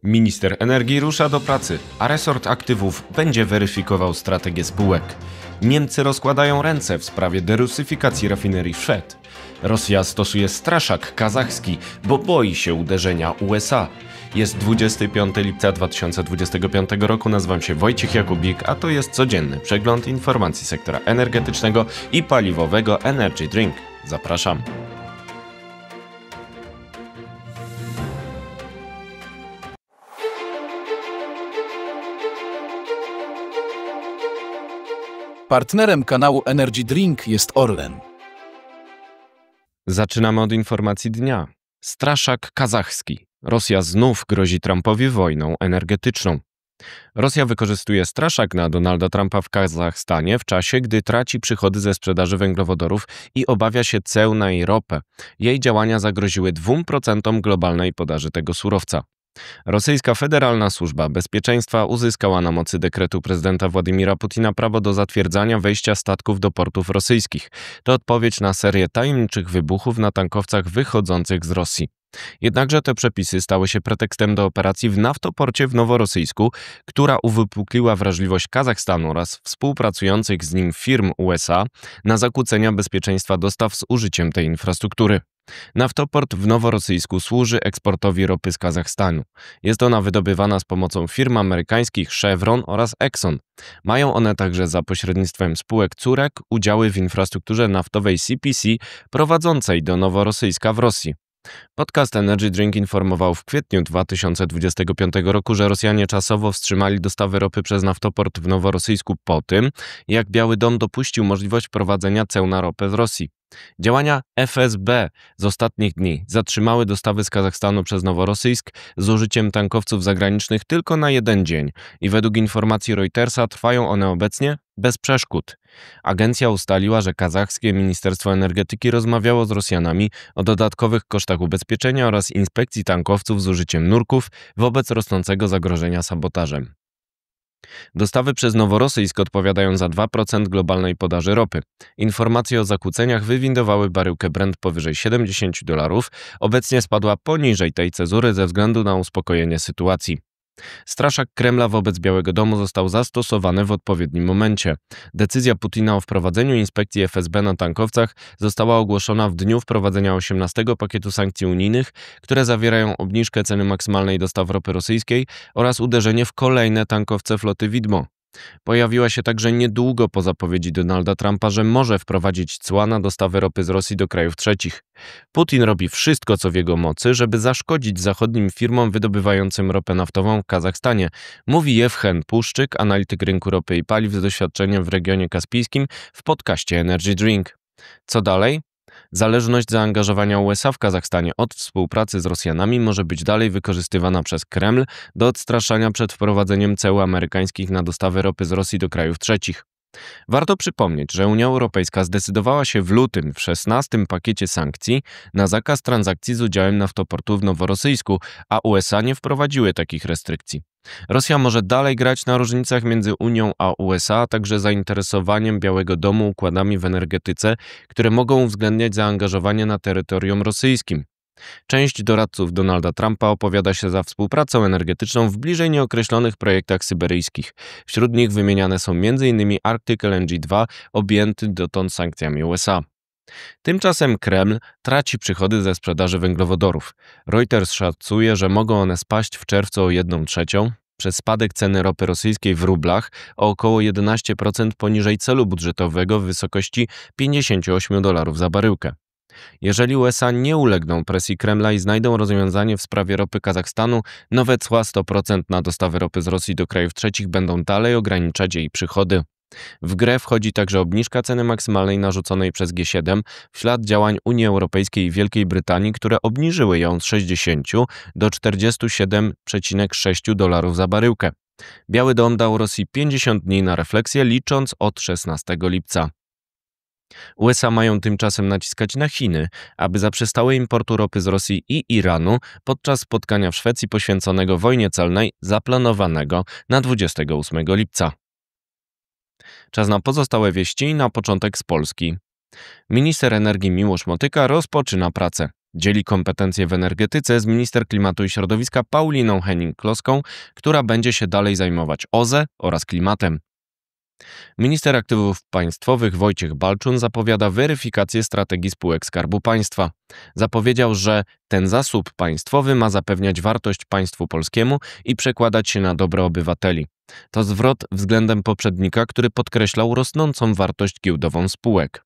Minister energii rusza do pracy, a resort aktywów będzie weryfikował strategię spółek. Niemcy rozkładają ręce w sprawie derusyfikacji rafinerii Szwed. Rosja stosuje straszak kazachski, bo boi się uderzenia USA. Jest 25 lipca 2025 roku, nazywam się Wojciech Jakubik, a to jest codzienny przegląd informacji sektora energetycznego i paliwowego Energy Drink. Zapraszam. Partnerem kanału Energy Drink jest Orlen. Zaczynamy od informacji dnia. Straszak kazachski. Rosja znów grozi Trumpowi wojną energetyczną. Rosja wykorzystuje straszak na Donalda Trumpa w Kazachstanie w czasie, gdy traci przychody ze sprzedaży węglowodorów i obawia się ceł na jej ropę. Jej działania zagroziły 2% globalnej podaży tego surowca. Rosyjska Federalna Służba Bezpieczeństwa uzyskała na mocy dekretu prezydenta Władimira Putina prawo do zatwierdzania wejścia statków do portów rosyjskich. To odpowiedź na serię tajemniczych wybuchów na tankowcach wychodzących z Rosji. Jednakże te przepisy stały się pretekstem do operacji w naftoporcie w Noworosyjsku, która uwypukliła wrażliwość Kazachstanu oraz współpracujących z nim firm USA na zakłócenia bezpieczeństwa dostaw z użyciem tej infrastruktury. Naftoport w Noworosyjsku służy eksportowi ropy z Kazachstanu. Jest ona wydobywana z pomocą firm amerykańskich Chevron oraz Exxon. Mają one także za pośrednictwem spółek córek udziały w infrastrukturze naftowej CPC prowadzącej do Noworosyjska w Rosji. Podcast Energy Drink informował w kwietniu 2025 roku, że Rosjanie czasowo wstrzymali dostawy ropy przez naftoport w Noworosyjsku po tym, jak Biały Dom dopuścił możliwość wprowadzenia ceł na ropę z Rosji. Działania FSB z ostatnich dni zatrzymały dostawy z Kazachstanu przez Noworosyjsk z użyciem tankowców zagranicznych tylko na jeden dzień i według informacji Reutersa trwają one obecnie bez przeszkód. Agencja ustaliła, że kazachskie Ministerstwo Energetyki rozmawiało z Rosjanami o dodatkowych kosztach ubezpieczenia oraz inspekcji tankowców z użyciem nurków wobec rosnącego zagrożenia sabotażem. Dostawy przez Noworosyjsk odpowiadają za 2% globalnej podaży ropy. Informacje o zakłóceniach wywindowały baryłkę Brent powyżej $70. Obecnie spadła poniżej tej cezury ze względu na uspokojenie sytuacji. Straszak Kremla wobec Białego Domu został zastosowany w odpowiednim momencie. Decyzja Putina o wprowadzeniu inspekcji FSB na tankowcach została ogłoszona w dniu wprowadzenia 18 pakietu sankcji unijnych, które zawierają obniżkę ceny maksymalnej dostaw ropy rosyjskiej oraz uderzenie w kolejne tankowce floty Widmo. Pojawiła się także niedługo po zapowiedzi Donalda Trumpa, że może wprowadzić cła na dostawy ropy z Rosji do krajów trzecich. Putin robi wszystko, co w jego mocy, żeby zaszkodzić zachodnim firmom wydobywającym ropę naftową w Kazachstanie, mówi Jewchen Puszczyk, analityk rynku ropy i paliw z doświadczeniem w regionie kaspijskim w podcaście Energy Drink. Co dalej? Zależność zaangażowania USA w Kazachstanie od współpracy z Rosjanami może być dalej wykorzystywana przez Kreml do odstraszania przed wprowadzeniem ceł amerykańskich na dostawy ropy z Rosji do krajów trzecich. Warto przypomnieć, że Unia Europejska zdecydowała się w lutym w 16 pakiecie sankcji na zakaz transakcji z udziałem naftoportu w Noworosyjsku, a USA nie wprowadziły takich restrykcji. Rosja może dalej grać na różnicach między Unią a USA, a także zainteresowaniem Białego Domu układami w energetyce, które mogą uwzględniać zaangażowanie na terytorium rosyjskim. Część doradców Donalda Trumpa opowiada się za współpracą energetyczną w bliżej nieokreślonych projektach syberyjskich. Wśród nich wymieniane są m.in. Arctic LNG 2, objęty dotąd sankcjami USA. Tymczasem Kreml traci przychody ze sprzedaży węglowodorów. Reuters szacuje, że mogą one spaść w czerwcu o 1/3 przez spadek ceny ropy rosyjskiej w rublach o około 11% poniżej celu budżetowego w wysokości $58 za baryłkę. Jeżeli USA nie ulegną presji Kremla i znajdą rozwiązanie w sprawie ropy Kazachstanu, nowe cła 100% na dostawy ropy z Rosji do krajów trzecich będą dalej ograniczać jej przychody. W grę wchodzi także obniżka ceny maksymalnej narzuconej przez G7 w ślad działań Unii Europejskiej i Wielkiej Brytanii, które obniżyły ją z 60 do $47,6 za baryłkę. Biały Dom dał Rosji 50 dni na refleksję, licząc od 16 lipca. USA mają tymczasem naciskać na Chiny, aby zaprzestały importu ropy z Rosji i Iranu podczas spotkania w Szwecji poświęconego wojnie celnej zaplanowanego na 28 lipca. Czas na pozostałe wieści i na początek z Polski. Minister energii Miłosz Motyka rozpoczyna pracę. Dzieli kompetencje w energetyce z minister klimatu i środowiska Pauliną Hennig-Kloską, która będzie się dalej zajmować OZE oraz klimatem. Minister aktywów państwowych Wojciech Balczun zapowiada weryfikację strategii spółek Skarbu Państwa. Zapowiedział, że ten zasób państwowy ma zapewniać wartość państwu polskiemu i przekładać się na dobro obywateli. To zwrot względem poprzednika, który podkreślał rosnącą wartość giełdową spółek.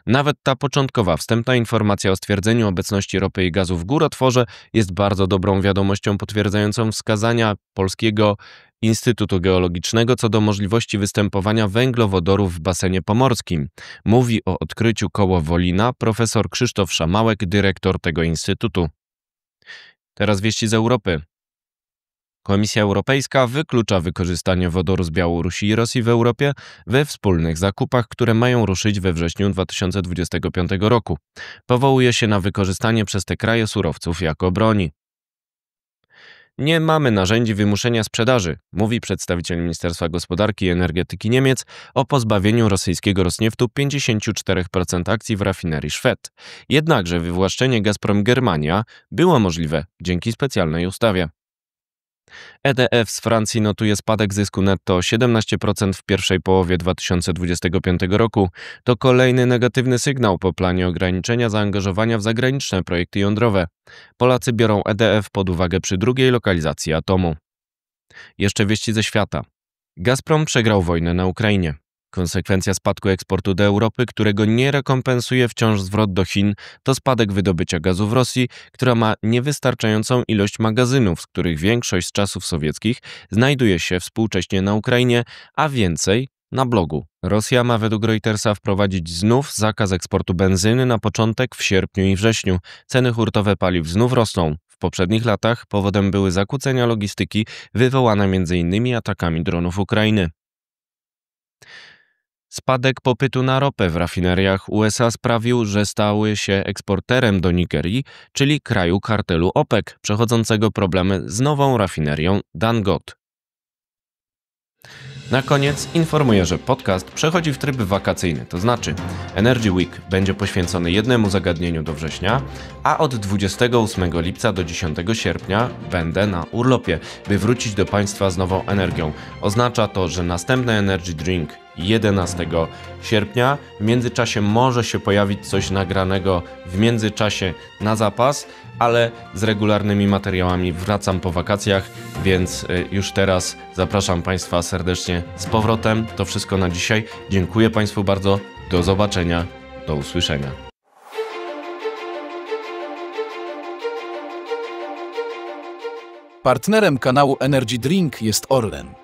Nawet ta początkowa, wstępna informacja o stwierdzeniu obecności ropy i gazu w górotworze jest bardzo dobrą wiadomością potwierdzającą wskazania Polskiego Instytutu Geologicznego co do możliwości występowania węglowodorów w basenie pomorskim. Mówi o odkryciu koło Wolina profesor Krzysztof Szamałek, dyrektor tego instytutu. Teraz wieści z Europy. Komisja Europejska wyklucza wykorzystanie wodoru z Białorusi i Rosji w Europie we wspólnych zakupach, które mają ruszyć we wrześniu 2025 roku. Powołuje się na wykorzystanie przez te kraje surowców jako broni. Nie mamy narzędzi wymuszenia sprzedaży, mówi przedstawiciel Ministerstwa Gospodarki i Energetyki Niemiec o pozbawieniu rosyjskiego Rosnieftu 54% akcji w rafinerii Schwedt. Jednakże wywłaszczenie Gazprom Germania było możliwe dzięki specjalnej ustawie. EDF z Francji notuje spadek zysku netto o 17% w pierwszej połowie 2025 roku. To kolejny negatywny sygnał po planie ograniczenia zaangażowania w zagraniczne projekty jądrowe. Polacy biorą EDF pod uwagę przy drugiej lokalizacji atomu. Jeszcze wieści ze świata. Gazprom przegrał wojnę na Ukrainie. Konsekwencja spadku eksportu do Europy, którego nie rekompensuje wciąż zwrot do Chin, to spadek wydobycia gazu w Rosji, która ma niewystarczającą ilość magazynów, z których większość z czasów sowieckich znajduje się współcześnie na Ukrainie, a więcej na blogu. Rosja ma według Reutersa wprowadzić znów zakaz eksportu benzyny na początek w sierpniu i wrześniu. Ceny hurtowe paliw znów rosną. W poprzednich latach powodem były zakłócenia logistyki wywołane m.in. atakami dronów Ukrainy. Spadek popytu na ropę w rafineriach USA sprawił, że stały się eksporterem do Nigerii, czyli kraju kartelu OPEC, przechodzącego problemy z nową rafinerią Dangote. Na koniec informuję, że podcast przechodzi w tryb wakacyjny, to znaczy Energy Week będzie poświęcony jednemu zagadnieniu do września, a od 28 lipca do 10 sierpnia będę na urlopie, by wrócić do Państwa z nową energią. Oznacza to, że następny Energy Drink 11 sierpnia, w międzyczasie może się pojawić coś nagranego w międzyczasie na zapas, ale z regularnymi materiałami wracam po wakacjach, więc już teraz zapraszam Państwa serdecznie z powrotem. To wszystko na dzisiaj. Dziękuję Państwu bardzo. Do zobaczenia. Do usłyszenia. Partnerem kanału Energy Drink jest Orlen.